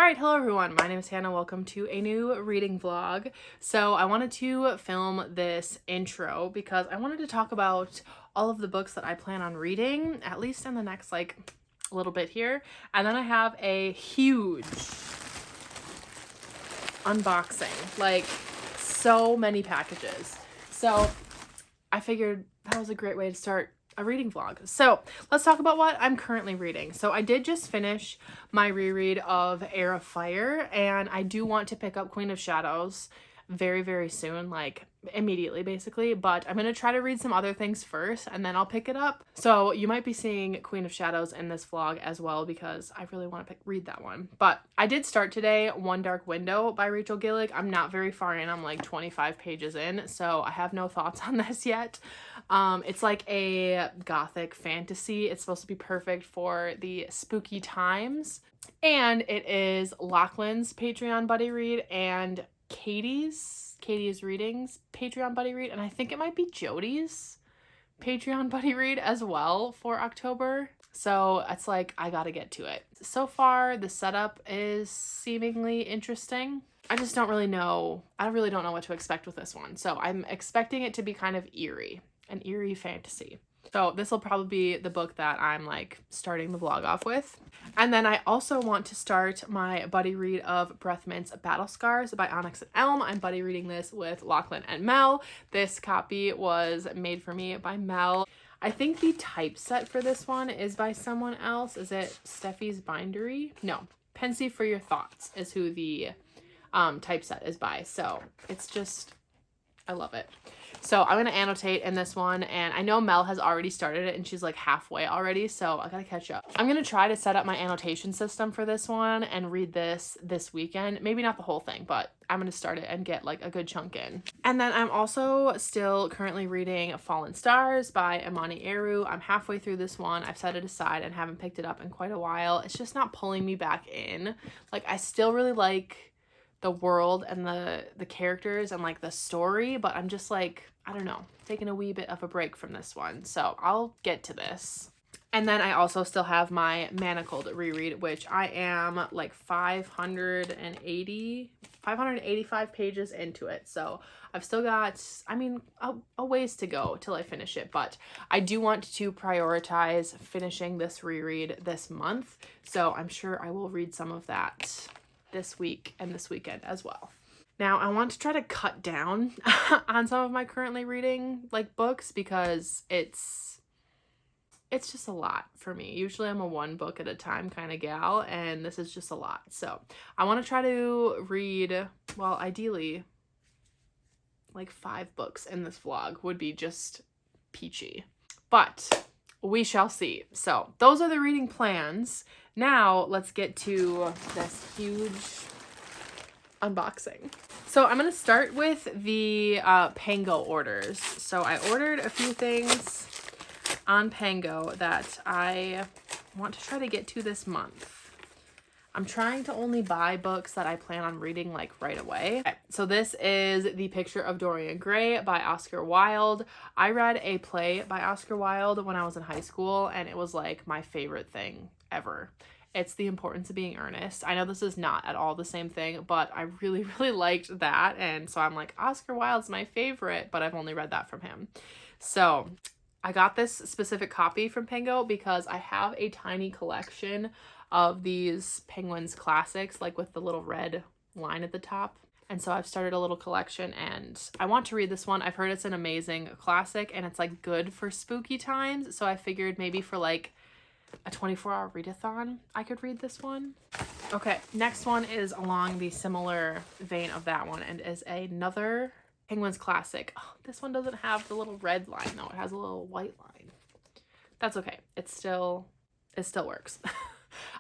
Alright, hello everyone, my name is Hannah, welcome to a new reading vlog. So I wanted to film this intro because I wanted to talk about all of the books that I plan on reading, at least in the next little bit here. And then I have a huge unboxing, so many packages. So I figured that was a great way to start a reading vlog. So let's talk about what I'm currently reading. So I did just finish my reread of Heir of Fire, and I do want to pick up Queen of Shadows very, very soon, immediately basically, but I'm going to try to read some other things first and then I'll pick it up. So you might be seeing Queen of Shadows in this vlog as well because I really want to read that one. But I did start today One Dark Window by Rachel Gillig. I'm not very far in, I'm like 25 pages in, so I have no thoughts on this yet. It's like a gothic fantasy. It's supposed to be perfect for the spooky times, and it is Lachlan's Patreon buddy read and Katie's Readings Patreon buddy read, and I think it might be Jody's Patreon buddy read as well for October. So it's like, I gotta get to it. So far, the setup is seemingly interesting. I just don't really know. I really don't know what to expect with this one. So I'm expecting it to be kind of eerie, an eerie fantasy. So this will probably be the book that I'm starting the vlog off with. And then I also want to start my buddy read of Breath Mint's Battle Scars by Onyx and Elm. I'm buddy reading this with Lachlan and Mel. This copy was made for me by Mel. I think the typeset for this one is by someone else. Is it Steffi's Bindery? No, Pensive for Your Thoughts is who the typeset is by. So it's just, I love it. So I'm going to annotate in this one, and I know Mel has already started it and she's halfway already, so I got to catch up. I'm going to try to set up my annotation system for this one and read this weekend. Maybe not the whole thing, but I'm going to start it and get a good chunk in. And then I'm also still currently reading Fallen Stars by Imani Eru. I'm halfway through this one. I've set it aside and haven't picked it up in quite a while. It's just not pulling me back in. I still really like the world and the characters and the story, but I'm just I don't know, taking a wee bit of a break from this one, so I'll get to this. And then I also still have my Manacled reread, which I am 585 pages into it, so I've still got, a ways to go till I finish it, but I do want to prioritize finishing this reread this month, so I'm sure I will read some of that this week and this weekend as well. Now, I want to try to cut down on some of my currently reading books because it's just a lot for me. Usually I'm a one book at a time kind of gal, and this is just a lot. So I want to try to read, well, ideally 5 books in this vlog would be just peachy, but we shall see. So those are the reading plans. Now let's get to this huge unboxing. So I'm going to start with the Pango orders. So I ordered a few things on Pango that I want to try to get to this month. I'm trying to only buy books that I plan on reading right away. Okay, so this is The Picture of Dorian Gray by Oscar Wilde. I read a play by Oscar Wilde when I was in high school, and it was my favorite thing ever. It's The Importance of Being Earnest. I know this is not at all the same thing, but I really, really liked that. And so I'm Oscar Wilde's my favorite, but I've only read that from him. So I got this specific copy from Pango because I have a tiny collection of these Penguins classics, with the little red line at the top. And so I've started a little collection and I want to read this one. I've heard it's an amazing classic and it's good for spooky times. So I figured maybe for a 24-hour readathon, I could read this one. Okay, next one is along the similar vein of that one and is another Penguins classic. Oh, this one doesn't have the little red line though. It has a little white line. That's okay. It still works.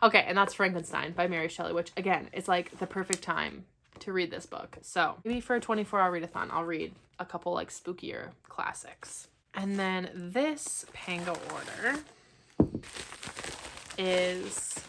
Okay, and that's Frankenstein by Mary Shelley, which again is the perfect time to read this book. So maybe for a 24-hour readathon, I'll read a couple spookier classics. And then this Pango order is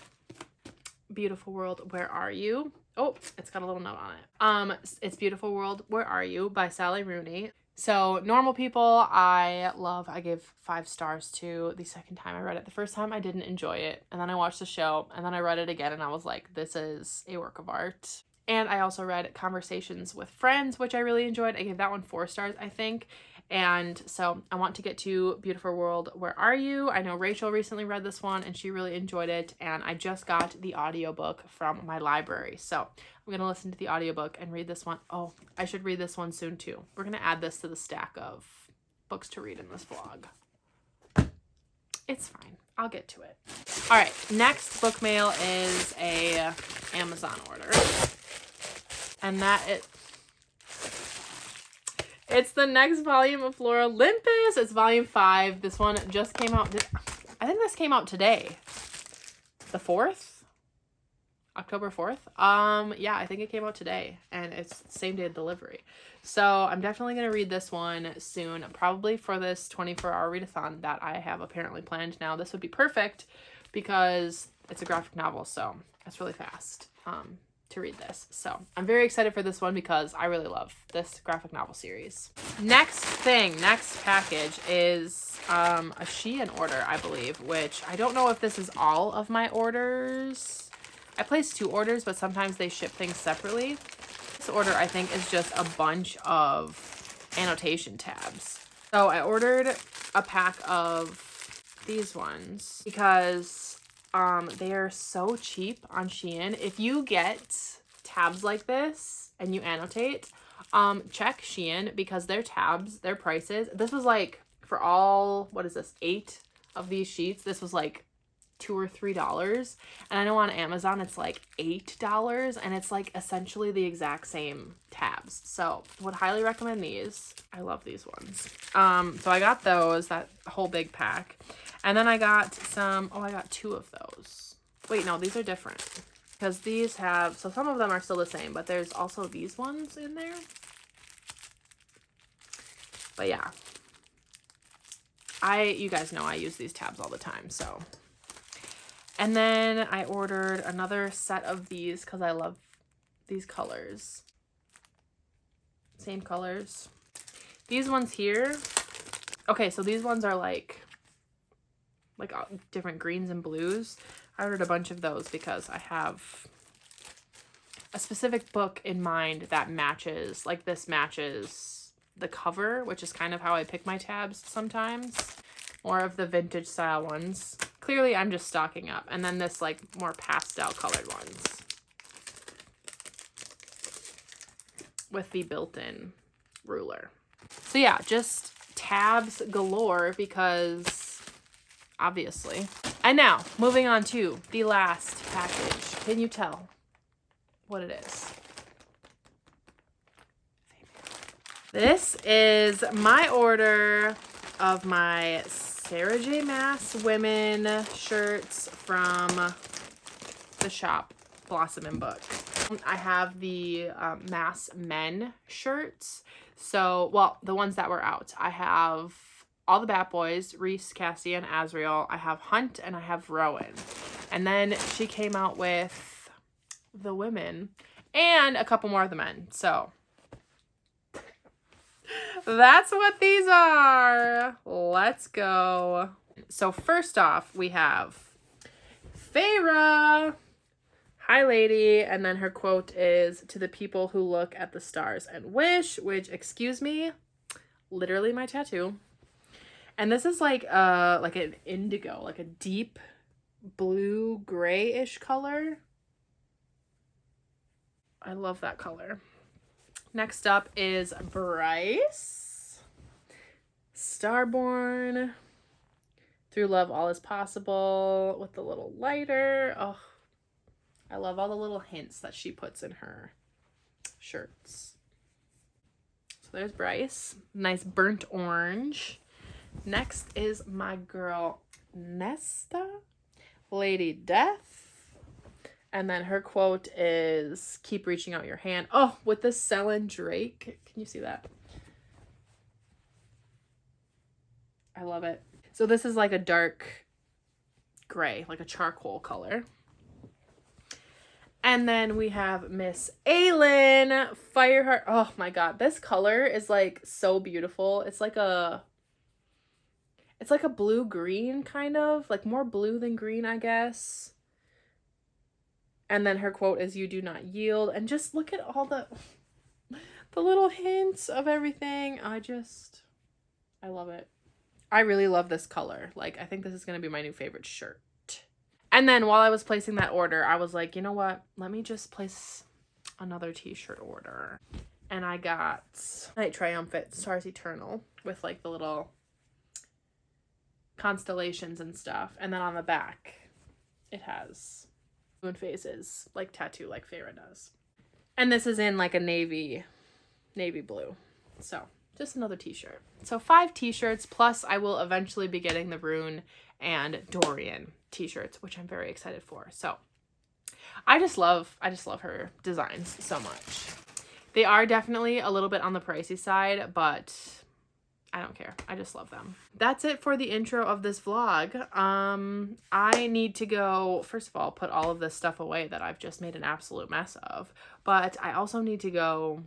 Beautiful World, Where Are You? Oh, it's got a little note on it. It's Beautiful World, Where Are You by Sally Rooney. So Normal People, I love. I gave 5 stars to the second time I read it. The first time I didn't enjoy it, and then I watched the show, and then I read it again, and I was like, this is a work of art. And I also read Conversations with Friends, which I really enjoyed. I gave that one 4 stars, I think. And so I want to get to Beautiful World, Where Are You? I know Rachel recently read this one and she really enjoyed it. And I just got the audiobook from my library. So I'm going to listen to the audiobook and read this one. Oh, I should read this one soon too. We're going to add this to the stack of books to read in this vlog. It's fine. I'll get to it. All right. Next book mail is a Amazon order. And it's the next volume of Flora Olympus. It's volume 5. This one just came out. I think this came out today. The 4th? October 4th? Yeah, I think it came out today. And it's same day delivery. So I'm definitely going to read this one soon. Probably for this 24-hour readathon that I have apparently planned now. This would be perfect because it's a graphic novel. So it's really fast. To read this. So I'm very excited for this one because I really love this graphic novel series. Next package is a Shein order, I believe, which I don't know if this is all of my orders. I placed 2 orders, but sometimes they ship things separately. This order, I think, is just a bunch of annotation tabs. So I ordered a pack of these ones because they are so cheap on Shein. If you get tabs like this and you annotate, check Shein because their tabs, their prices, this was like for all, what is this, 8 of these sheets, this was like $2 or $3. And I know on Amazon it's like $8 and it's like essentially the exact same tabs. So would highly recommend these. I love these ones. So I got those, that whole big pack. And then I got some, I got 2 of those. Wait, no, these are different. Because these have, so some of them are still the same, but there's also these ones in there. But yeah. You guys know I use these tabs all the time, so. And then I ordered another set of these because I love these colors. Same colors. These ones here. Okay, so these ones are like different greens and blues. I ordered a bunch of those because I have a specific book in mind that matches, like this matches the cover, which is kind of how I pick my tabs sometimes. More of the vintage style ones. Clearly I'm just stocking up. And then this like more pastel colored ones with the built-in ruler. So yeah, just tabs galore because obviously. And now, moving on to the last package. Can you tell what it is? This is my order of my Sarah J. Maas women shirts from the shop Blossom and Book. I have the Maas men shirts. So, well, the ones that were out. I have all the Bat Boys, Reese, Cassie, and Azriel. I have Hunt and I have Rowan. And then she came out with the women and a couple more of the men. So that's what these are. Let's go. So first off, we have Feyre. Hi, lady. And then her quote is, "To the people who look at the stars and wish," which, excuse me, literally my tattoo. And this is like an indigo, like a deep blue grayish color. I love that color. Next up is Bryce. Starborn. Through love, all is possible, with the little lighter. Oh, I love all the little hints that she puts in her shirts. So there's Bryce. Nice burnt orange. Next is my girl Nesta, Lady Death. And then her quote is, "Keep reaching out your hand." Oh, with the Selin Drake. Can you see that? I love it. So this is like a dark gray, like a charcoal color. And then we have Miss Aylin, Fireheart. Oh my god, this color is like so beautiful. It's like a blue-green kind of, like more blue than green, I guess. And then her quote is, "You do not yield." And just look at all the little hints of everything. I love it. I really love this color. Like, I think this is going to be my new favorite shirt. And then while I was placing that order, I was like, you know what? Let me just place another t-shirt order. And I got Night Triumphant, Stars Eternal, with like the little constellations and stuff. And then on the back, it has moon phases, like tattoo, like Feyre does. And this is in like a navy blue. So just another t-shirt. So 5 t-shirts, plus I will eventually be getting the Rune and Dorian t-shirts, which I'm very excited for. So I just love her designs so much. They are definitely a little bit on the pricey side, but I don't care. I just love them. That's it for the intro of this vlog. I need to go, first of all, put all of this stuff away that I've just made an absolute mess of, but I also need to go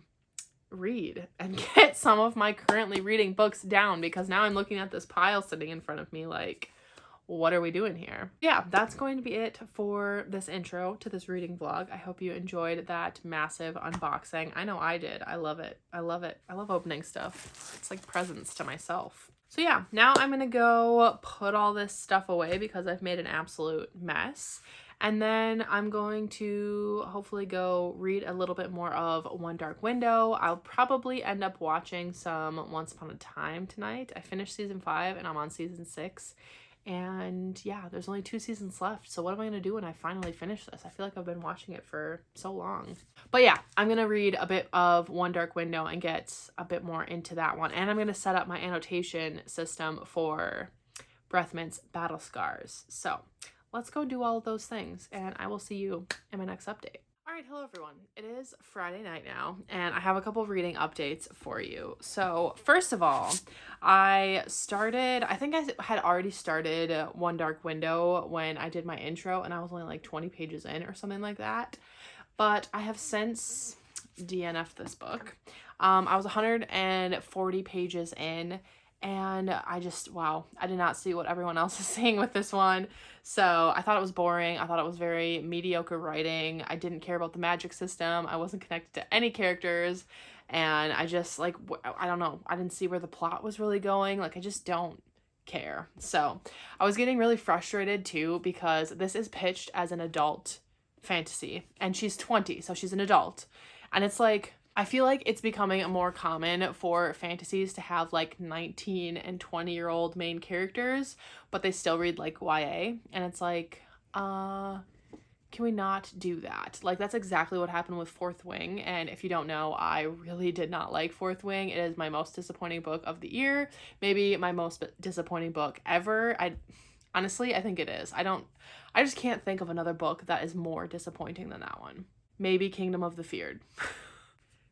read and get some of my currently reading books down, because now I'm looking at this pile sitting in front of me like, what are we doing here? Yeah, that's going to be it for this intro to this reading vlog. I hope you enjoyed that massive unboxing. I know I did. I love it. I love it. I love opening stuff. It's like presents to myself. So yeah, now I'm gonna go put all this stuff away because I've made an absolute mess. And then I'm going to hopefully go read a little bit more of One Dark Window. I'll probably end up watching some Once Upon a Time tonight. I finished season 5 and I'm on season 6. And yeah, there's only 2 seasons left. So what am I going to do when I finally finish this? I feel like I've been watching it for so long. But yeah, I'm going to read a bit of One Dark Window and get a bit more into that one. And I'm going to set up my annotation system for Breathmint's Battle Scars. So let's go do all of those things, and I will see you in my next update. All right, hello everyone. It is Friday night now, and I have a couple of reading updates for you. So first of all, I think I had already started One Dark Window when I did my intro, and I was only like 20 pages in or something like that. But I have since DNF'd this book. I was 140 pages in, and wow, I did not see what everyone else is saying with this one. So I thought it was boring. I thought it was very mediocre writing. I didn't care about the magic system. I wasn't connected to any characters. And I just like, I don't know. I didn't see where the plot was really going. Like, I just don't care. So I was getting really frustrated too, because this is pitched as an adult fantasy and she's 20. So she's an adult. And it's like, I feel like it's becoming more common for fantasies to have like 19 and 20-year-old main characters, but they still read like YA. And it's like, can we not do that? Like, that's exactly what happened with Fourth Wing. And if you don't know, I really did not like Fourth Wing. It is my most disappointing book of the year. Maybe my most disappointing book ever. Honestly, I think it is. I just can't think of another book that is more disappointing than that one. Maybe Kingdom of the Feared.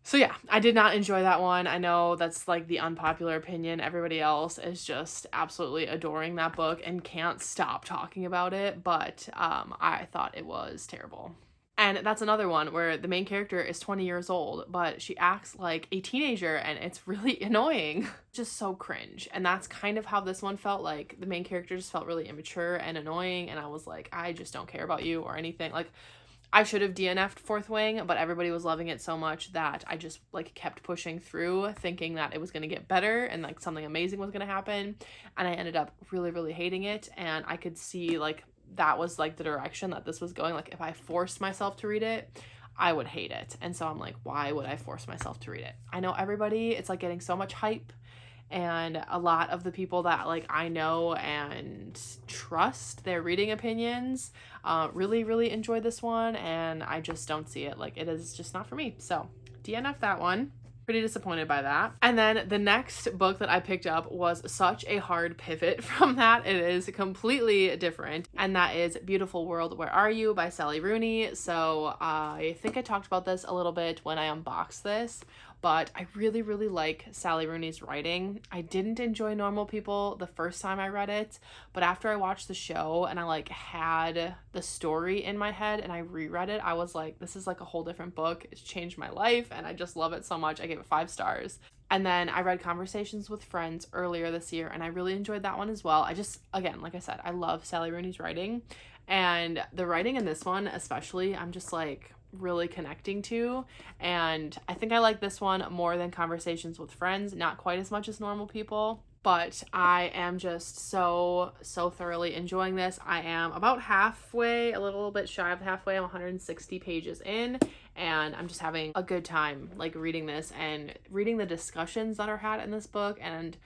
So yeah, I did not enjoy that one. I know that's like the unpopular opinion. Everybody else is just absolutely adoring that book and can't stop talking about it, but I thought it was terrible. And that's another one where the main character is 20 years old, but she acts like a teenager, and it's really annoying. Just so cringe. And that's kind of how this one felt. Like, the main character just felt really immature and annoying, and I was like, I just don't care about you or anything. Like, I should have DNF'd Fourth Wing, but everybody was loving it so much that I just like kept pushing through, thinking that it was going to get better and like something amazing was going to happen. And I ended up really, really hating it. And I could see like that was like the direction that this was going. Like, if I forced myself to read it, I would hate it. And so I'm like, why would I force myself to read it? I know everybody, it's like getting so much hype. And a lot of the people that like I know and trust their reading opinions really, really enjoy this one, and I just don't see it. Like, it is just not for me. So DNF that one. Pretty disappointed by that. And then the next book that I picked up was such a hard pivot from that. It is completely different, and that is Beautiful World, Where Are You by Sally Rooney. So I think I talked about this a little bit when I unboxed this, but I really, really like Sally Rooney's writing. I didn't enjoy Normal People the first time I read it, but after I watched the show and I like had the story in my head and I reread it, I was like, this is like a whole different book. It's changed my life and I just love it so much. I gave it 5 stars. And then I read Conversations with Friends earlier this year, and I really enjoyed that one as well. I just, again, like I said, I love Sally Rooney's writing. And the writing in this one, especially, I'm just like really connecting to. And I think I like this one more than Conversations with Friends, not quite as much as Normal People. But I am just so thoroughly enjoying this. I am about halfway, a little bit shy of halfway. I'm 160 pages in, and I'm just having a good time like reading this and reading the discussions that are had in this book. And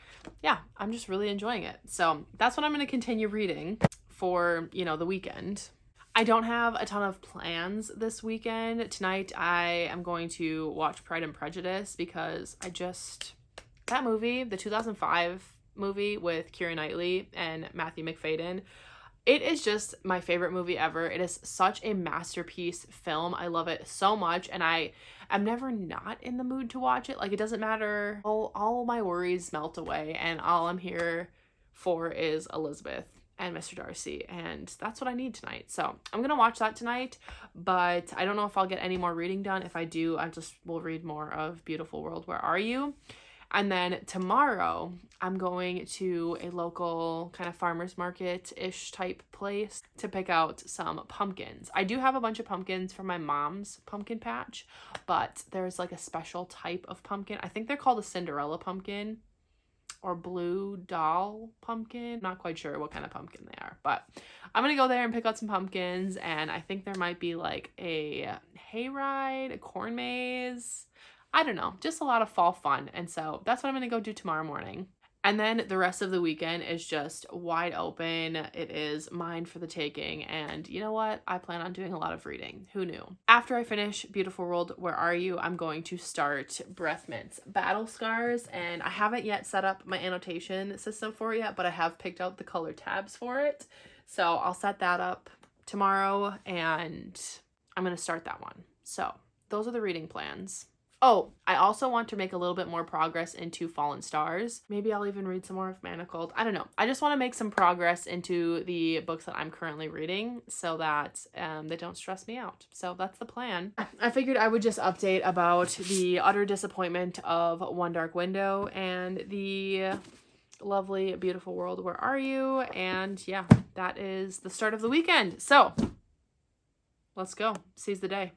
yeah, I'm just really enjoying it. So that's what I'm going to continue reading for, you know, the weekend. I don't have a ton of plans this weekend. Tonight I am going to watch Pride and Prejudice because that movie, the 2005 movie with Keira Knightley and Matthew McFadyen, it is just my favorite movie ever. It is such a masterpiece film. I love it so much, and I am never not in the mood to watch it. Like, it doesn't matter. All my worries melt away, and all I'm here for is Elizabeth and Mr. Darcy, and that's what I need tonight. So I'm gonna watch that tonight, but I don't know if I'll get any more reading done. If I do, I just will read more of Beautiful World, Where Are You? And then tomorrow, I'm going to a local kind of farmer's market-ish type place to pick out some pumpkins. I do have a bunch of pumpkins from my mom's pumpkin patch, but there's like a special type of pumpkin. I think they're called a Cinderella pumpkin or blue doll pumpkin. Not quite sure what kind of pumpkin they are, but I'm gonna go there and pick out some pumpkins, and I think there might be like a hayride, a corn maze. I don't know, just a lot of fall fun. And so that's what I'm going to go do tomorrow morning. And then the rest of the weekend is just wide open. It is mine for the taking. And you know what? I plan on doing a lot of reading. Who knew? After I finish Beautiful World, Where Are You? I'm going to start Breath Mint's Battle Scars. And I haven't yet set up my annotation system for it yet, but I have picked out the color tabs for it. So I'll set that up tomorrow and I'm going to start that one. So those are the reading plans. Oh, I also want to make a little bit more progress into Fallen Stars. Maybe I'll even read some more of Manacled. I don't know. I just want to make some progress into the books that I'm currently reading so that they don't stress me out. So that's the plan. I figured I would just update about the utter disappointment of One Dark Window and the lovely Beautiful World, Where Are You? And yeah, that is the start of the weekend. So let's go. Seize the day.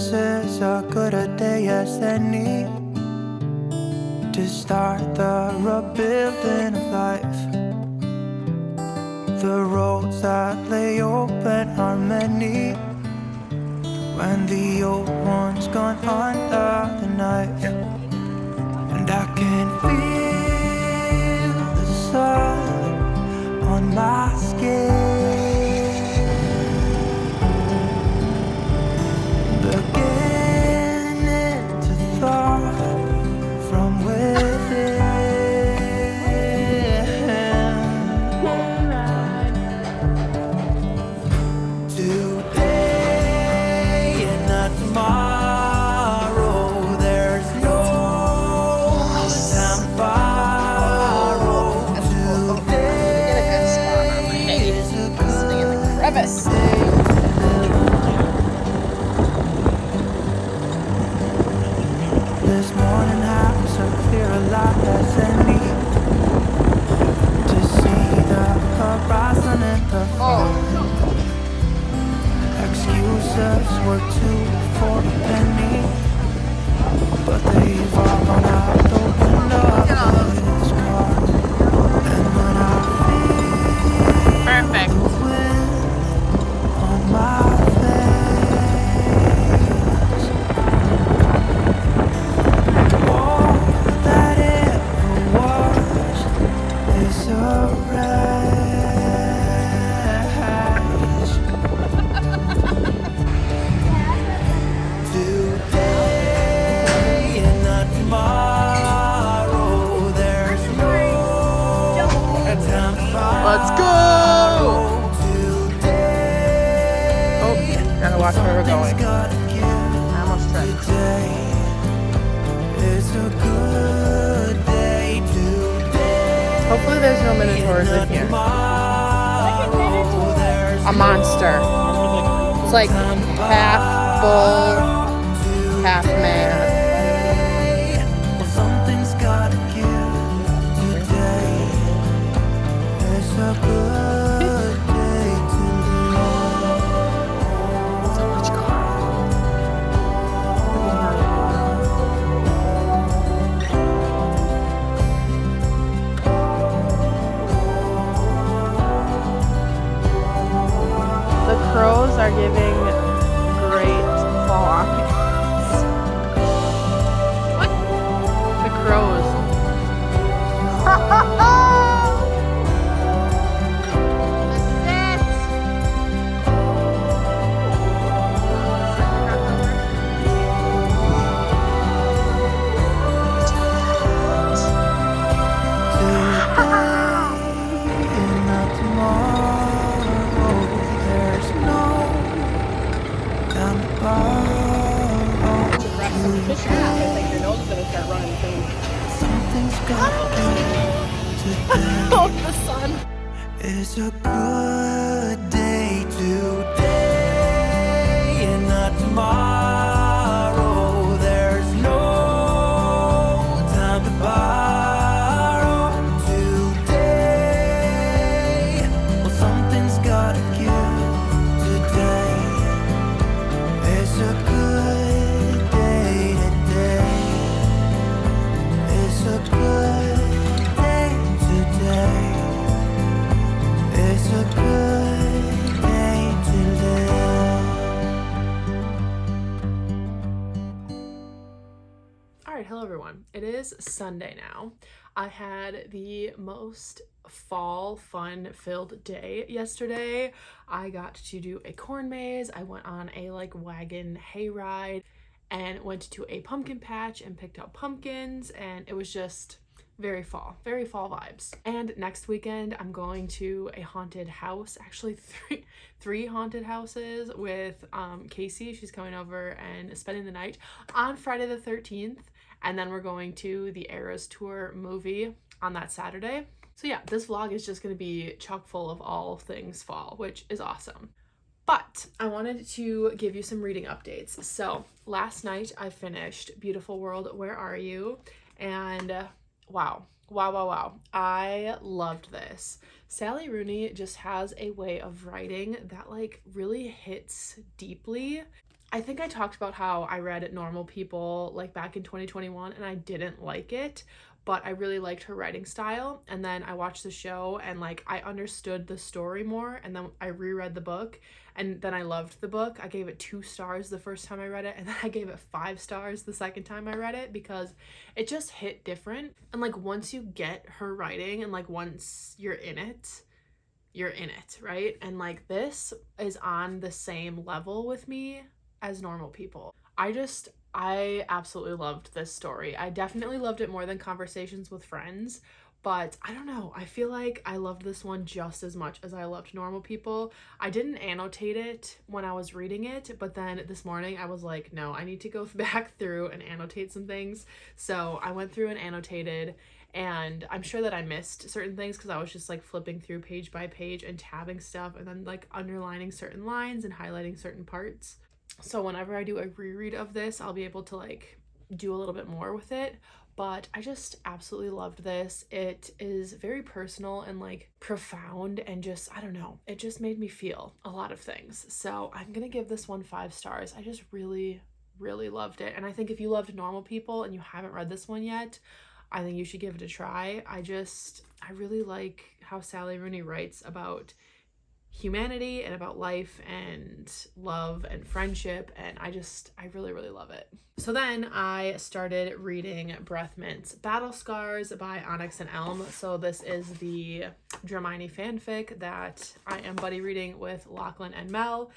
This is as good a day as any to start the rebuilding of life. The roads that lay open are many when the old one's gone under the knife. And I can feel the sun on my skin, beginning to thaw from within. Today and not tomorrow, there's no time to borrow. Today is a good crevice. day. This morning house are clear alive as any to see the horizon and the fun. Excuses were two for a penny, but they've all gone out the window of this car. And when I feel the wind on my face, all that ever was is a race. Today and not tomorrow, there's no time to borrow. Let's go! Today, Oh, gotta watch where we're going. gotta give. I almost tripped. Today is a good day. Today, Hopefully there's no minotaurs in here. A monster. It's like half bull, half man. well, something's gotta give. Today is a good day to live. So much The crows are giving great fall ambiance. What? The crows. And not tomorrow, there's no time to borrow. Something's gotta give. Today Oh, the sun. is a good day. Today and not tomorrow, there's no time to borrow. Today, well, something's gotta give. Today is a good day. Today is a good day. Today is a good day to live. All right, hello everyone. It is Sunday now. I had the most fall fun-filled day yesterday. I got to do a corn maze. I went on a wagon hayride and went to a pumpkin patch and picked out pumpkins, and it was just very fall vibes. And next weekend I'm going to a haunted house, actually three haunted houses with Casey. She's coming over and spending the night on Friday the 13th, and then we're going to the Eras Tour movie on that Saturday. So yeah, this vlog is just going to be chock full of all things fall, which is awesome. But I wanted to give you some reading updates. So last night I finished Beautiful World, Where Are You? And wow. I loved this. Sally Rooney just has a way of writing that really hits deeply. I think I talked about how I read Normal People like back in 2021 and I didn't like it, but I really liked her writing style. And then I watched the show and like I understood the story more. And then I reread the book and then I loved the book. I gave it 2 stars the first time I read it, and then I gave it 5 stars the second time I read it because it just hit different. And like once you get her writing and like once you're in it, right? And like this is on the same level with me as Normal People. I absolutely loved this story. I definitely loved it more than Conversations with Friends, but I don't know. I feel like I loved this one just as much as I loved Normal People. I didn't annotate it when I was reading it, but then this morning I was like, no, I need to go back through and annotate some things. So I went through and annotated, and I'm sure that I missed certain things because I was just like flipping through page by page and tabbing stuff and then like underlining certain lines and highlighting certain parts. So whenever I do a reread of this, I'll be able to like do a little bit more with it. But I just absolutely loved this. It is very personal and like profound, and just, I don't know, it just made me feel a lot of things. So I'm gonna give this one 5 stars. I just really, really loved it. And I think if you loved Normal People and you haven't read this one yet, I think you should give it a try. I really like how Sally Rooney writes about humanity and about life and love and friendship, and I really, really love it. So then I started reading Breath Mint's Battle Scars by Onyx and Elm. So this is the Dramini fanfic that I am buddy reading with Lachlan and Mel,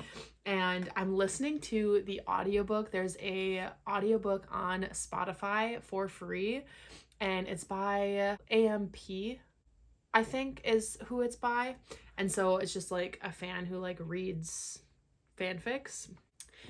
and I'm listening to the audiobook. There's a audiobook on Spotify for free, and it's by AMP, I think is who it's by. And so it's just like a fan who like reads fanfics.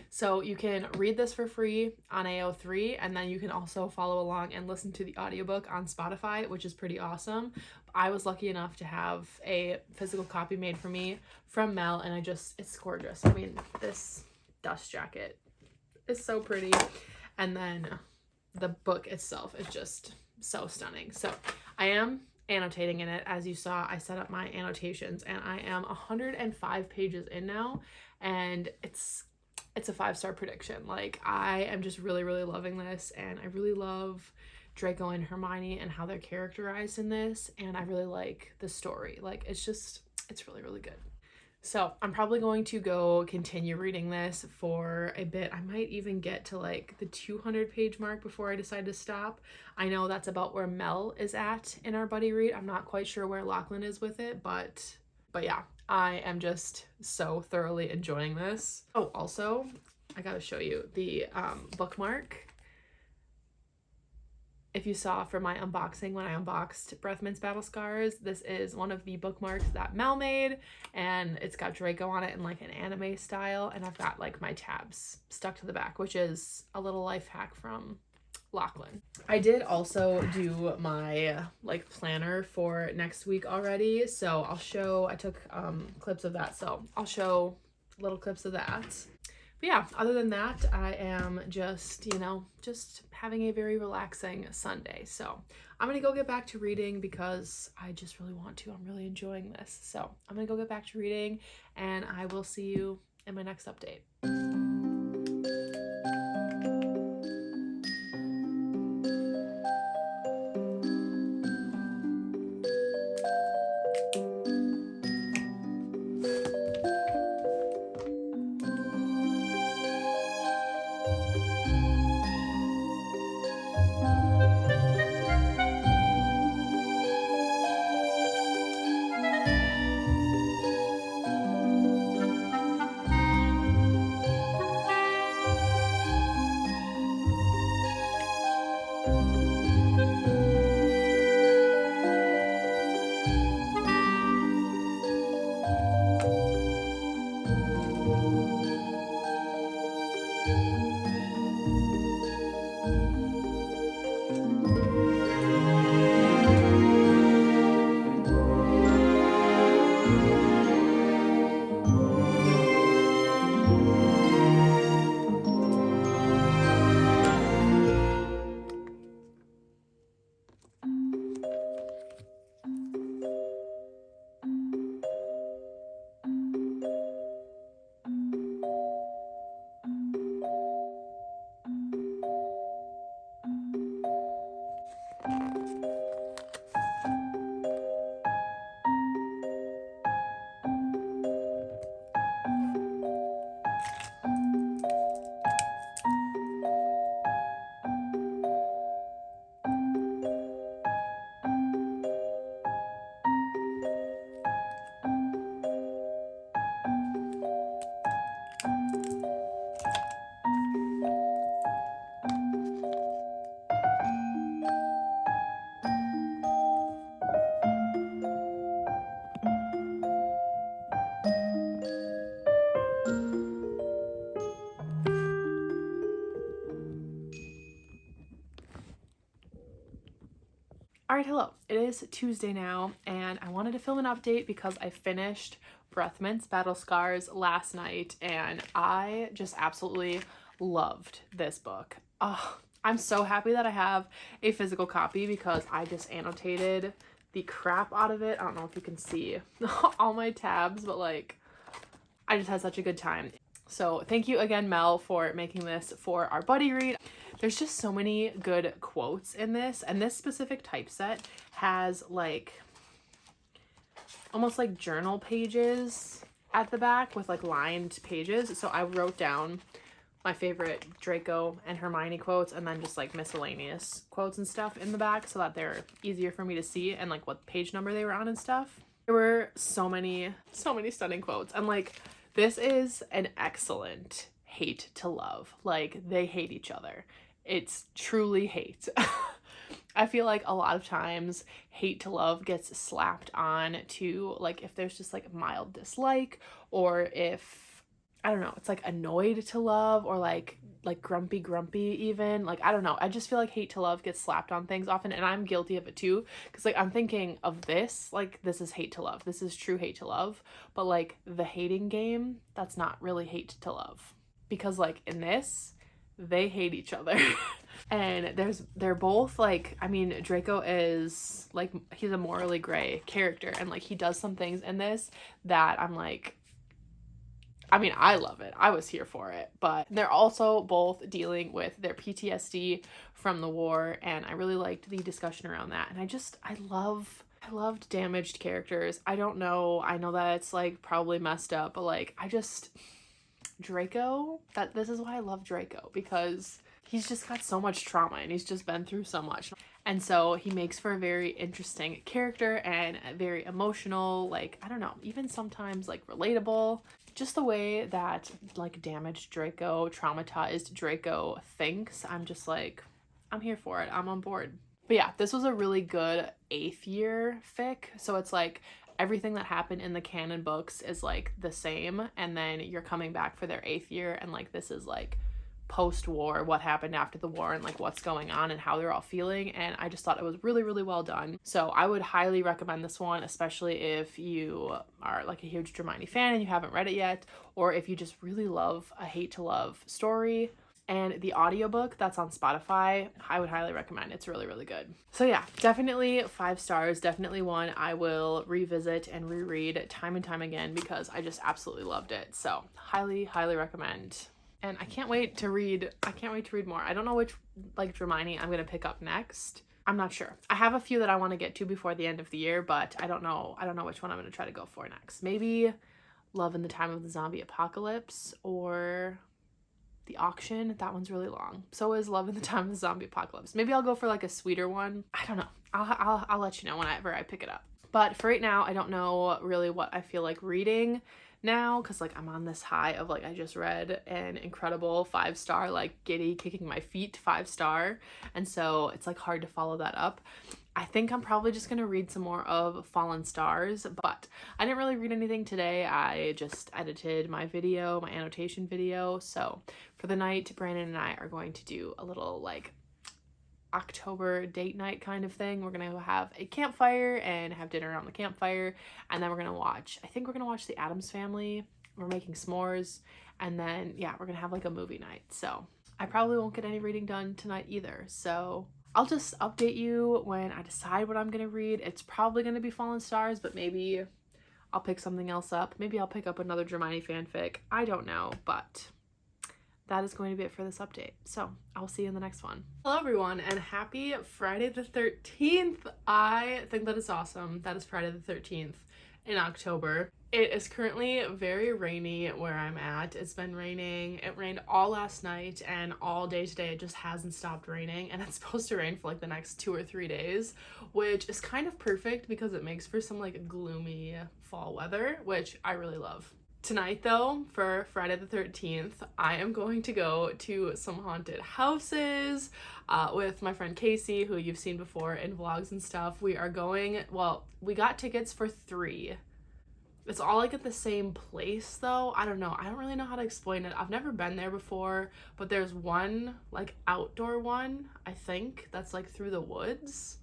So you can read this for free on AO3, and then you can also follow along and listen to the audiobook on Spotify, which is pretty awesome. I was lucky enough to have a physical copy made for me from Mel, and it's gorgeous. I mean, this dust jacket is so pretty. And then the book itself is just so stunning. So I am annotating in it. As you saw, I set up my annotations, and I am 105 pages in now, and it's a 5-star prediction. Like, I am just really, really loving this, and I really love Draco and Hermione and how they're characterized in this, and I really like the story. Like, it's really, really good. So I'm probably going to go continue reading this for a bit. I might even get to like the 200 page mark before I decide to stop. I know that's about where Mel is at in our buddy read. I'm not quite sure where Lachlan is with it, but yeah, I am just so thoroughly enjoying this. Oh, also, I gotta show you the bookmark. If you saw from my unboxing when I unboxed Breath Mint's Battle Scars, this is one of the bookmarks that Mel made, and it's got Draco on it in like an anime style, and I've got like my tabs stuck to the back, which is a little life hack from Lachlan. I did also do my like planner for next week already, so I took clips of that, so I'll show little clips of that. But yeah, other than that, I am just having a very relaxing Sunday. So I'm going to go get back to reading because I just really want to. I'm really enjoying this. So I'm going to go get back to reading, and I will see you in my next update. All right, hello. It is Tuesday now, and I wanted to film an update because I finished Breath Mint's Battle Scars last night, and I just absolutely loved this book. Oh, I'm so happy that I have a physical copy because I just annotated the crap out of it. I don't know if you can see all my tabs, but like, I just had such a good time. So thank you again, Mel, for making this for our buddy read. There's just so many good quotes in this, and this specific typeset has like almost like journal pages at the back with like lined pages. So I wrote down my favorite Draco and Hermione quotes and then just like miscellaneous quotes and stuff in the back so that they're easier for me to see and like what page number they were on and stuff. There were so many stunning quotes, and like this is an excellent hate to love. Like, they hate each other. It's truly hate. I feel like a lot of times hate to love gets slapped on to like if there's just like mild dislike, or if I don't know, it's like annoyed to love, or like grumpy even. Like, I don't know. I just feel like hate to love gets slapped on things often, and I'm guilty of it too. Because like I'm thinking of this, like this is hate to love. This is true hate to love. But like the hating game, that's not really hate to love. Because like in this, they hate each other. And they're both like, I mean, Draco is like, he's a morally gray character, and like he does some things in this that I'm like, I mean, I love it. I was here for it. But they're also both dealing with their PTSD from the war, and I really liked the discussion around that. And I loved damaged characters. I don't know. I know that it's like probably messed up, but like Draco, this is why I love Draco, because he's just got so much trauma and he's just been through so much. And so he makes for a very interesting character and very emotional, like, I don't know, even sometimes like relatable. Just the way that like damaged Draco, traumatized Draco thinks, I'm just like, I'm here for it. I'm on board. But yeah, this was a really good 8th year fic. So it's like everything that happened in the canon books is like the same, and then you're coming back for their 8th year, and like this is like post-war, what happened after the war and like what's going on and how they're all feeling. And I just thought it was really well done. So I would highly recommend this one, especially if you are like a huge Hermione fan and you haven't read it yet, or if you just really love a hate to love story. And the audiobook that's on Spotify, I would highly recommend. It's really good. So yeah, definitely 5 stars. Definitely one I will revisit and reread time and time again because I just absolutely loved it. So highly recommend. And I can't wait to read more. I don't know which like Hermione I'm gonna pick up next. I'm not sure. I have a few that I want to get to before the end of the year, but I don't know which one I'm gonna try to go for next. Maybe Love in the Time of the Zombie Apocalypse, or The Auction. That one's really long. So is Love in the Time of the Zombie Apocalypse. Maybe I'll go for like a sweeter one. I don't know. I'll let you know whenever I pick it up. But for right now, I don't know really what I feel like reading now, because like I'm on this high of like I just read an incredible 5-star, like giddy kicking my feet 5-star, and so it's like hard to follow that up. I think I'm probably just gonna read some more of Fallen Stars, but I didn't really read anything today. I just edited my annotation video. So for the night, Brandon and I are going to do a little like October date night kind of thing. We're gonna have a campfire and have dinner around the campfire, and then we're gonna watch The Addams Family. We're making s'mores, and then yeah, we're gonna have like a movie night. So I probably won't get any reading done tonight either, so I'll just update you when I decide what I'm gonna read. It's probably gonna be Fallen Stars, but maybe I'll pick something else up. Maybe I'll pick up another Hermione fanfic. I don't know, but that is going to be it for this update. So I'll see you in the next one. Hello everyone, and happy Friday the 13th. I think that is awesome. That is Friday the 13th in October. It is currently very rainy where I'm at. It's been raining. It rained all last night and all day today. It just hasn't stopped raining, and it's supposed to rain for like the next 2 or 3 days, which is kind of perfect because it makes for some like gloomy fall weather, which I really love. Tonight though, for Friday the 13th, I am going to go to some haunted houses with my friend Casey, who you've seen before in vlogs and stuff. We got tickets for 3. It's all like at the same place though. I don't know. I don't really know how to explain it. I've never been there before, but there's one like outdoor one, I think, that's like through the woods.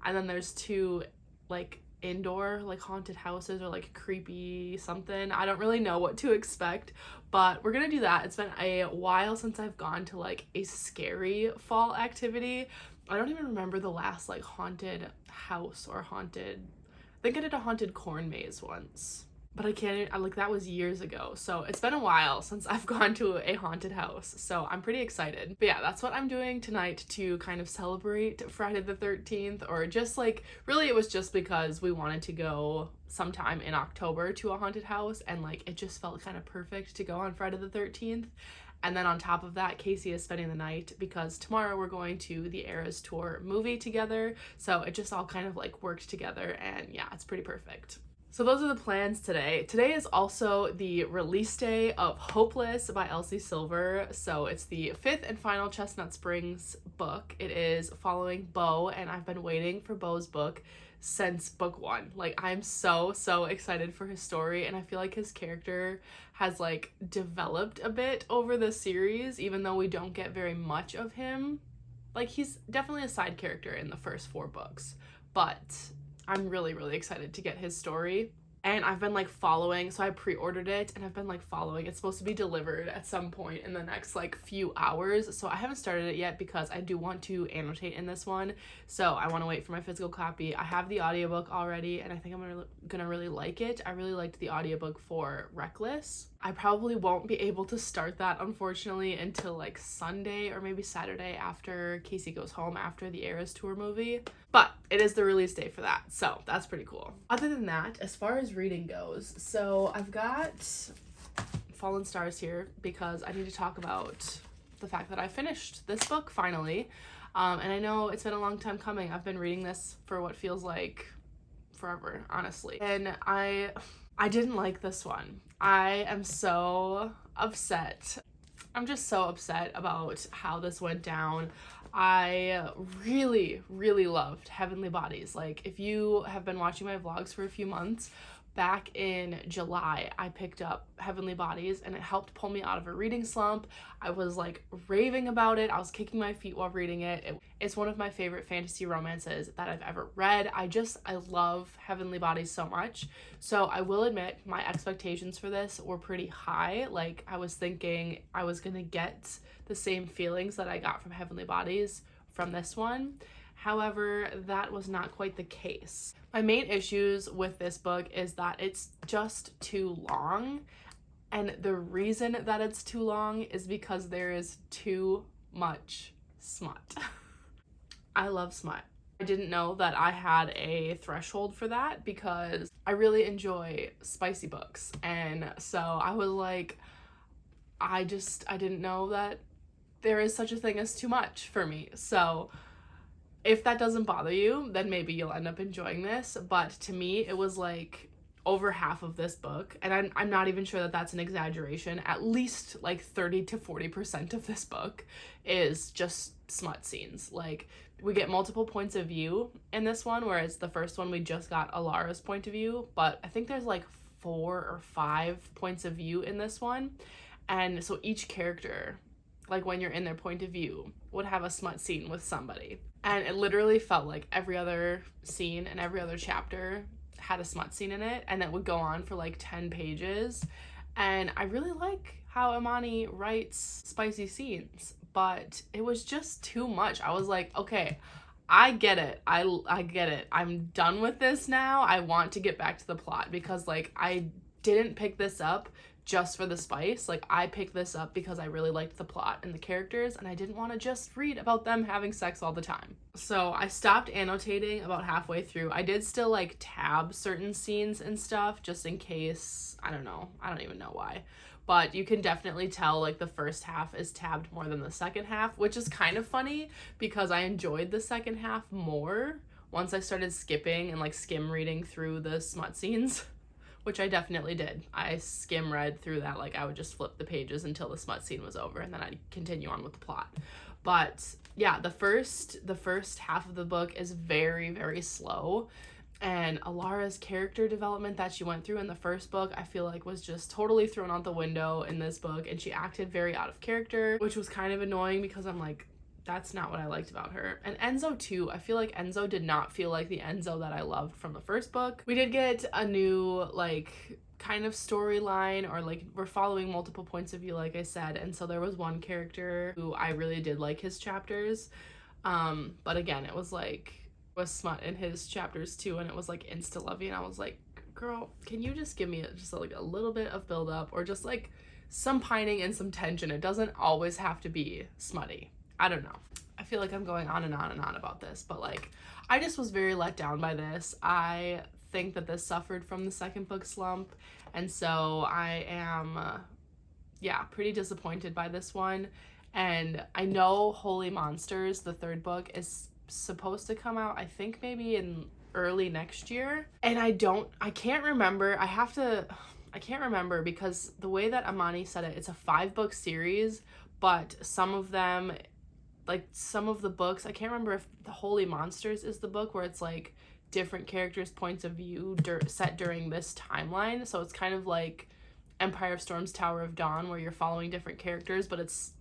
and then there's 2 like indoor like haunted houses or like creepy something. I don't really know what to expect, but we're gonna do that. It's been a while since I've gone to like a scary fall activity. I don't even remember the last like haunted house or haunted, I think I did a haunted corn maze once, but I like that was years ago. So it's been a while since I've gone to a haunted house. So I'm pretty excited. But yeah, that's what I'm doing tonight to kind of celebrate Friday the 13th, or just like, really it was just because we wanted to go sometime in October to a haunted house, and like it just felt kind of perfect to go on Friday the 13th. And then on top of that, Casey is spending the night because tomorrow we're going to the Eras Tour movie together. So it just all kind of like worked together, and yeah, it's pretty perfect. So those are the plans today. Today is also the release day of Hopeless by Elsie Silver. So it's the 5th and final Chestnut Springs book. It is following Beau, and I've been waiting for Beau's book since book 1. Like, I'm so excited for his story, and I feel like his character has like developed a bit over the series, even though we don't get very much of him. Like, he's definitely a side character in the first 4 books, but I'm really excited to get his story. And I've been like following, so I pre-ordered it and I've been like following. It's supposed to be delivered at some point in the next like few hours, so I haven't started it yet because I do want to annotate in this one. So I want to wait for my physical copy. I have the audiobook already, and I think I'm gonna really like it. I really liked the audiobook for Reckless. I probably won't be able to start that, unfortunately, until like Sunday or maybe Saturday after Casey goes home after the Eras Tour movie. But it is the release day for that, so that's pretty cool. Other than that, as far as reading goes, so I've got Fallen Stars here because I need to talk about the fact that I finished this book finally. And I know it's been a long time coming. I've been reading this for what feels like forever, honestly. And I didn't like this one. I am so upset. I'm just so upset about how this went down. I really loved Heavenly Bodies. Like, if you have been watching my vlogs for a few months, back in July, I picked up Heavenly Bodies, and it helped pull me out of a reading slump. I was like raving about it. I was kicking my feet while reading it. It's one of my favorite fantasy romances that I've ever read. I love Heavenly Bodies so much. So I will admit my expectations for this were pretty high. Like, I was thinking I was gonna get the same feelings that I got from Heavenly Bodies from this one. However, that was not quite the case. My main issues with this book is that it's just too long, and the reason that it's too long is because there is too much smut. I love smut. I didn't know that I had a threshold for that because I really enjoy spicy books, and so I was like, I didn't know that there is such a thing as too much for me. So if that doesn't bother you, then maybe you'll end up enjoying this. But to me, it was like over half of this book, and I'm not even sure that that's an exaggeration. At least like 30 to 40% of this book is just smut scenes. Like, we get multiple points of view in this one, whereas the first one we just got Alara's point of view, but I think there's like 4 or 5 points of view in this one. And so each character, like when you're in their point of view, would have a smut scene with somebody. And it literally felt like every other scene and every other chapter had a smut scene in it, and that would go on for like 10 pages. And I really like how Imani writes spicy scenes, but it was just too much. I was like, okay, I get it. I get it. I'm done with this now. I want to get back to the plot, because like I didn't pick this up just for the spice. Like, I picked this up because I really liked the plot and the characters, and I didn't want to just read about them having sex all the time. So I stopped annotating about halfway through. I did still like tab certain scenes and stuff just in case. I don't even know why, but you can definitely tell like the first half is tabbed more than the second half, which is kind of funny because I enjoyed the second half more once I started skipping and like skim reading through the smut scenes, which I definitely did. I skim read through that. Like, I would just flip the pages until the smut scene was over, and then I'd continue on with the plot. But yeah, the first half of the book is very slow, and Alara's character development that she went through in the first book, I feel like was just totally thrown out the window in this book, and she acted very out of character, which was kind of annoying because I'm like, that's not what I liked about her. And Enzo too. I feel like Enzo did not feel like the Enzo that I loved from the first book. We did get a new like kind of storyline, or like we're following multiple points of view, like I said, and so there was one character who I really did like his chapters, but again it was like was smut in his chapters too, and it was like insta lovey, and I was like, girl, can you just give me just like a little bit of build up, or just like some pining and some tension? It doesn't always have to be smutty. I don't know. I feel like I'm going on and on and on about this, but like I just was very let down by this. I think that this suffered from the second book slump, and so I am pretty disappointed by this one. And I know Holy Monsters, the third book, is supposed to come out, I think maybe in early next year, and I can't remember. I can't remember, because the way that Amani said it, it's a 5-book series, but some of them, like some of the books, I can't remember if the Holy Monsters is the book where it's like different characters' points of view set during this timeline. So it's kind of like Empire of Storms, Tower of Dawn, where you're following different characters, but it's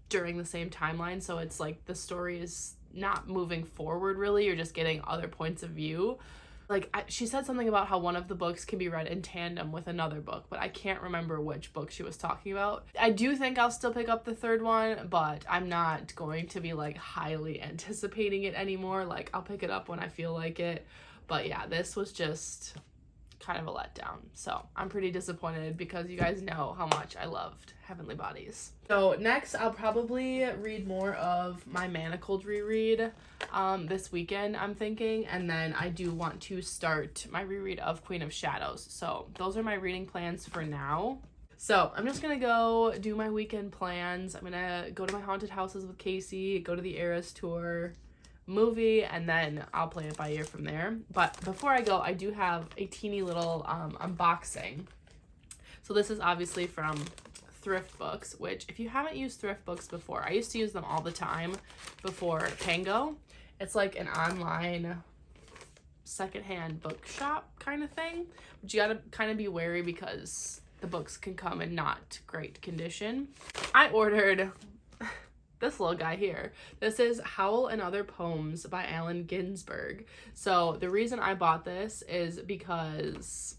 during the same timeline. So it's like the story is not moving forward really, you're just getting other points of view. Like she said something about how one of the books can be read in tandem with another book, but I can't remember which book she was talking about. I do think I'll still pick up the third one, but I'm not going to be like highly anticipating it anymore. Like I'll pick it up when I feel like it. But yeah, this was just kind of a letdown. So I'm pretty disappointed, because you guys know how much I loved Heavenly Bodies. So next I'll probably read more of my Manacled reread this weekend, I'm thinking, and then I do want to start my reread of Queen of Shadows. So those are my reading plans for now. So I'm just gonna go do my weekend plans. I'm gonna go to my haunted houses with Casey, go to the Eras tour, movie, and then I'll play it by ear from there. But before I go, I do have a teeny little unboxing. So this is obviously from Thrift Books, which if you haven't used Thrift Books before, I used to use them all the time before Tango. It's like an online secondhand bookshop kind of thing, but you gotta kind of be wary because the books can come in not great condition. I ordered this little guy here. This is Howl and Other Poems by Allen Ginsberg. So the reason I bought this is because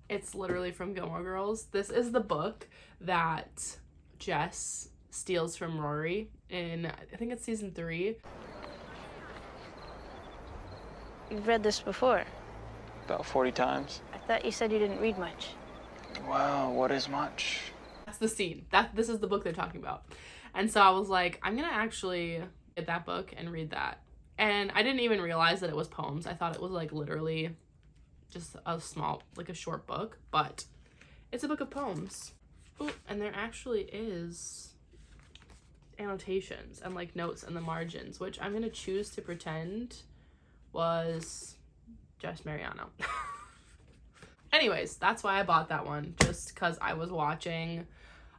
it's literally from Gilmore Girls. This is the book that Jess steals from Rory in, I think it's season 3. You've read this before. About 40 times. I thought you said you didn't read much. Wow, what is much? That's the scene. This is the book they're talking about. And so I was like, I'm gonna actually get that book and read that. And I didn't even realize that it was poems. I thought it was like literally just a small, like a short book, but it's a book of poems. Ooh, and there actually is annotations and like notes in the margins, which I'm gonna choose to pretend was Jess Mariano. Anyways, that's why I bought that one, just because I was watching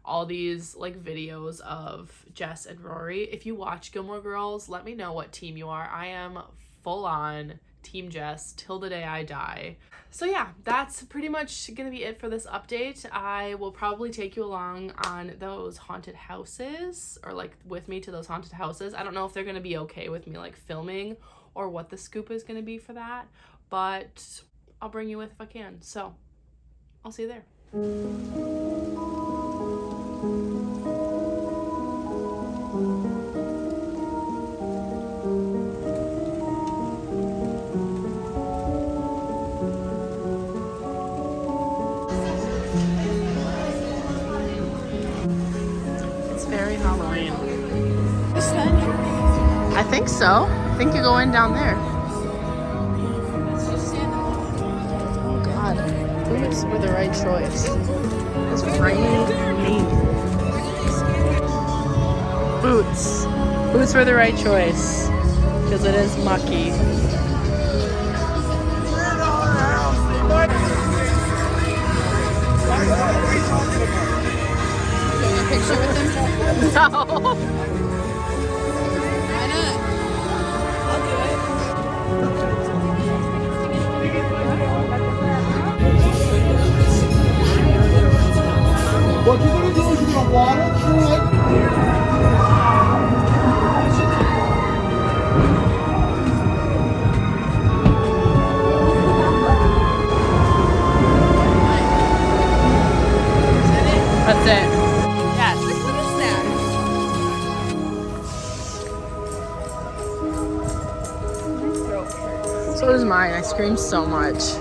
all these like videos of Jess and Rory. If you watch Gilmore Girls, let me know what team you are. I am full on Team Jess till the day I die. So yeah, that's pretty much gonna be it for this update. I will probably take you along on those haunted houses, or like with me to those haunted houses. I don't know if they're gonna be okay with me like filming or what the scoop is gonna be for that, but I'll bring you with if I can. So I'll see you there. It's very Halloween. Is that true? I think so. I think you go in down there. Oh God, boots were the right choice. It's raining. Boots were the right choice because it is mucky. Taking a picture with them? No. Why not? I'll do it. What you're gonna do is you're gonna water through it. it. Yes. Like, what is that? So does mine. I scream so much.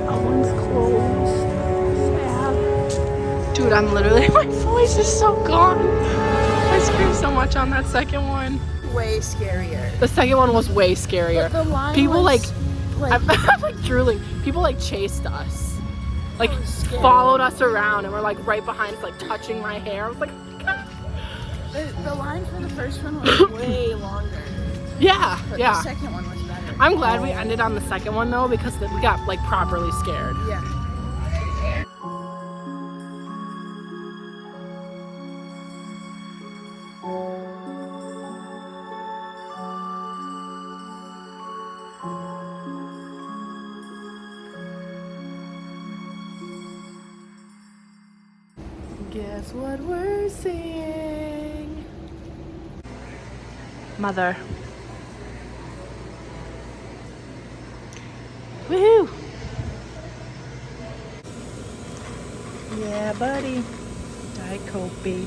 That one's closed. Sad. Dude, I'm literally, my voice is so gone. I screamed so much on that second one. Way scarier. The second one was way scarier. But the line People was, I'm like drooling. People like chased us. Like was scary. followed us around and were like right behind us, like touching my hair. I was like, oh my God. The line for the first one was way longer. Yeah, But yeah. the second one was better. I'm glad we ended on the second one though, because we got like properly scared. Yeah. Guess what we're seeing? Mother. Woohoo! Yeah, buddy. Diet Coke, baby.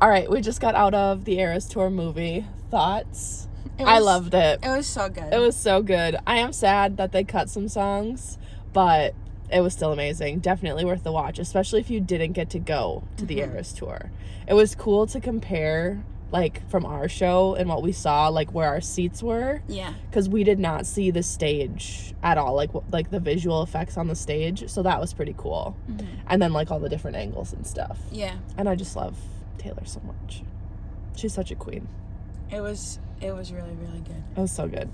All right, we just got out of the Eras Tour movie. Thoughts? I loved it. It was so good. It was so good. I am sad that they cut some songs, but it was still amazing. Definitely worth the watch, especially if you didn't get to go to the Eras Tour. It was cool to compare, like, from our show and what we saw, like, where our seats were. Yeah. Because we did not see the stage at all, like the visual effects on the stage. So that was pretty cool. And then, like, all the different angles and stuff. Yeah. And I just love Taylor so much. She's such a queen. It was really, really good. It was so good.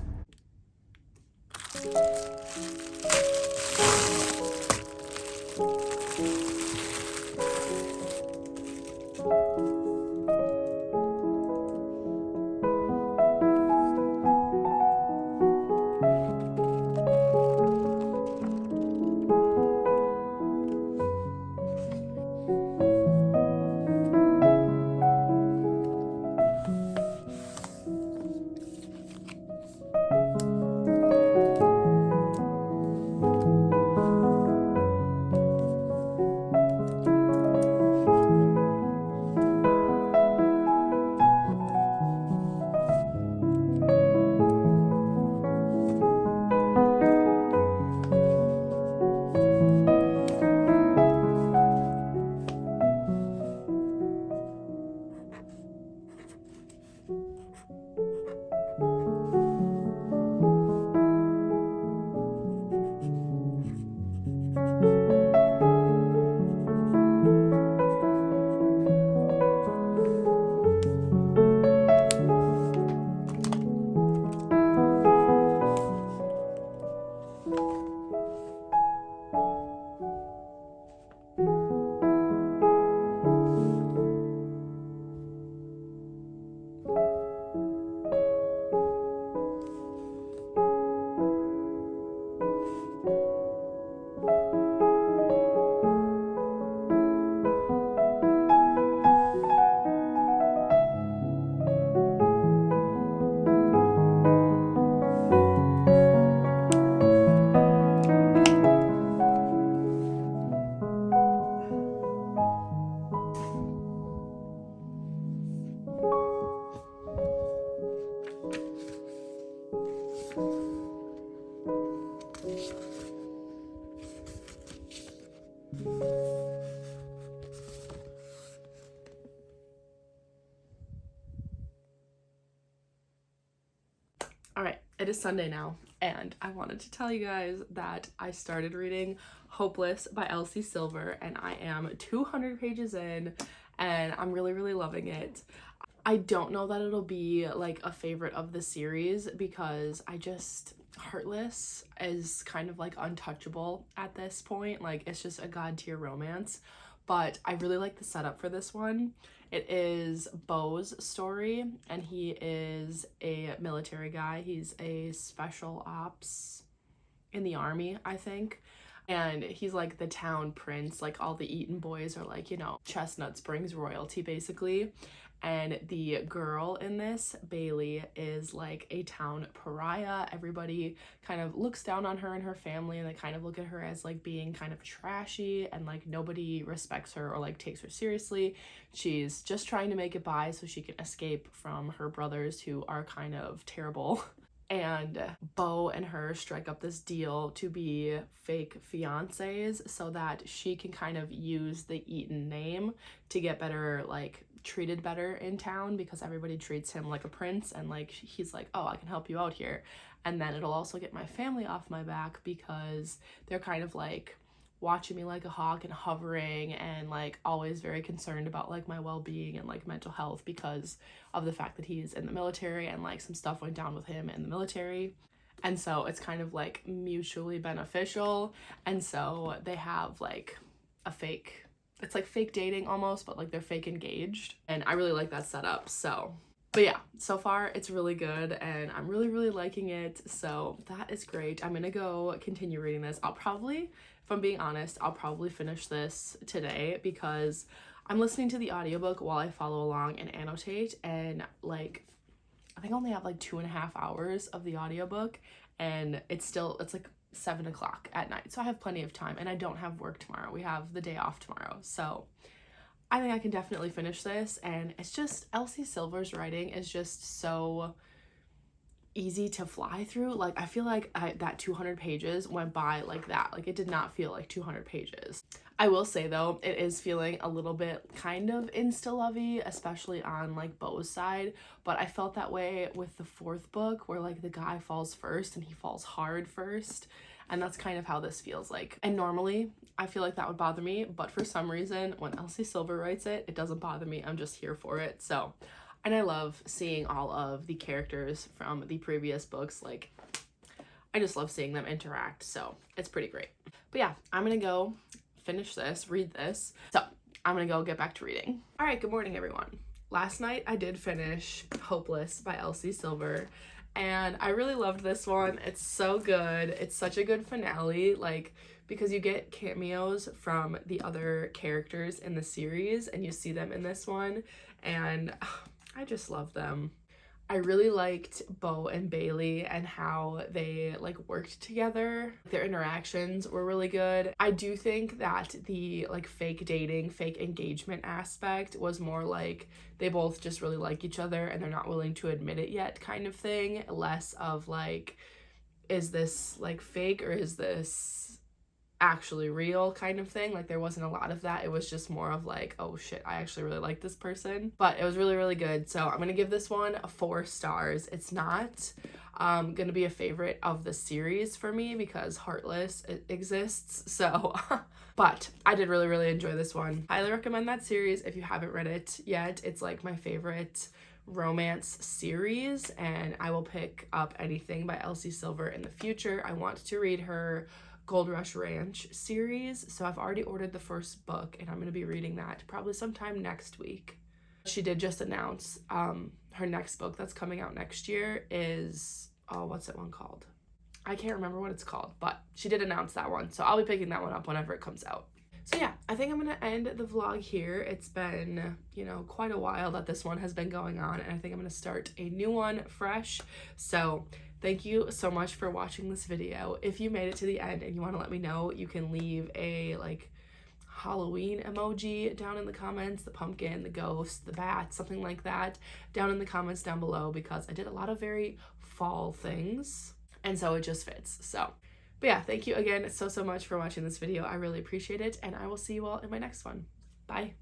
All right, it is Sunday now, and I wanted to tell you guys that I started reading Hopeless by Elsie Silver, and I am 200 pages in, and I'm really, really loving it. I don't know that it'll be like a favorite of the series because Heartless is kind of like untouchable at this point. Like, it's just a god tier romance, but I really like the setup for this one. It is Beau's story, and he is a military guy. He's a special ops in the army, I think. And he's like the town prince. Like, all the Eaton boys are like, you know, Chestnut Springs royalty, basically. And the girl in this, Bailey, is like a town pariah. Everybody kind of looks down on her and her family, and they kind of look at her as like being kind of trashy, and like nobody respects her or like takes her seriously. She's just trying to make it by so she can escape from her brothers, who are kind of terrible. And Bo and her strike up this deal to be fake fiancés so that she can kind of use the Eaton name to get better, like treated better in town, because everybody treats him like a prince, and like he's like, oh, I can help you out here. And then it'll also get my family off my back, because they're kind of like watching me like a hawk and hovering, and like always very concerned about like my well-being and like mental health, because of the fact that he's in the military and like some stuff went down with him in the military. And so it's kind of like mutually beneficial. And so they have like a fake, it's like fake dating almost, but like they're fake engaged, and I really like that setup. So but yeah, so far it's really good, and I'm really liking it, so that is great. I'm gonna go continue reading this. I'll probably, if I'm being honest, I'll probably finish this today, because I'm listening to the audiobook while I follow along and annotate, and like I think I only have like 2.5 hours of the audiobook, and it's like 7 o'clock at night, so I have plenty of time, and I don't have work tomorrow. We have the day off tomorrow, so I think I can definitely finish this. And it's just, Elsie Silver's writing is just so easy to fly through. Like I feel like that 200 pages went by like that. Like it did not feel like 200 pages. I will say though, it is feeling a little bit kind of insta-lovey, especially on like Bo's side, but I felt that way with the 4th book, where like the guy falls first and he falls hard first, and that's kind of how this feels like. And normally I feel like that would bother me, but for some reason when Elsie Silver writes it, it doesn't bother me. I'm just here for it. So, and I love seeing all of the characters from the previous books. Like I just love seeing them interact, so it's pretty great. But yeah, I'm gonna go finish this, read this. So I'm gonna go get back to reading. All right, good morning everyone. Last night I did finish Hopeless by Elsie Silver, and I really loved this one. It's so good. It's such a good finale, like because you get cameos from the other characters in the series and you see them in this one, and I just love them. I really liked Bo and Bailey and how they like worked together. Their interactions were really good. I do think that the like fake dating, fake engagement aspect was more like they both just really like each other and they're not willing to admit it yet kind of thing. Less of like, is this like fake or is this actually real kind of thing. Like there wasn't a lot of that. It was just more of like, oh shit, I actually really like this person. But it was really good. So I'm gonna give this one 4 stars. It's not gonna be a favorite of the series for me because Heartless exists, so but I did really enjoy this one. Highly recommend that series if you haven't read it yet. It's like my favorite romance series, and I will pick up anything by Elsie Silver in the future. I want to read her Gold Rush Ranch series, so I've already ordered the 1st book and I'm going to be reading that probably sometime next week. She did just announce her next book that's coming out next year is, oh, what's that one called? I can't remember what it's called, but she did announce that one, so I'll be picking that one up whenever it comes out. So yeah, I think I'm gonna end the vlog here. It's been, you know, quite a while that this one has been going on, and I think I'm gonna start a new one fresh. So thank you so much for watching this video. If you made it to the end and you want to let me know, you can leave a like Halloween emoji down in the comments, the pumpkin, the ghost, the bat, something like that down in the comments down below, because I did a lot of very fall things and so it just fits. So but yeah, thank you again so much for watching this video. I really appreciate it, and I will see you all in my next one. Bye.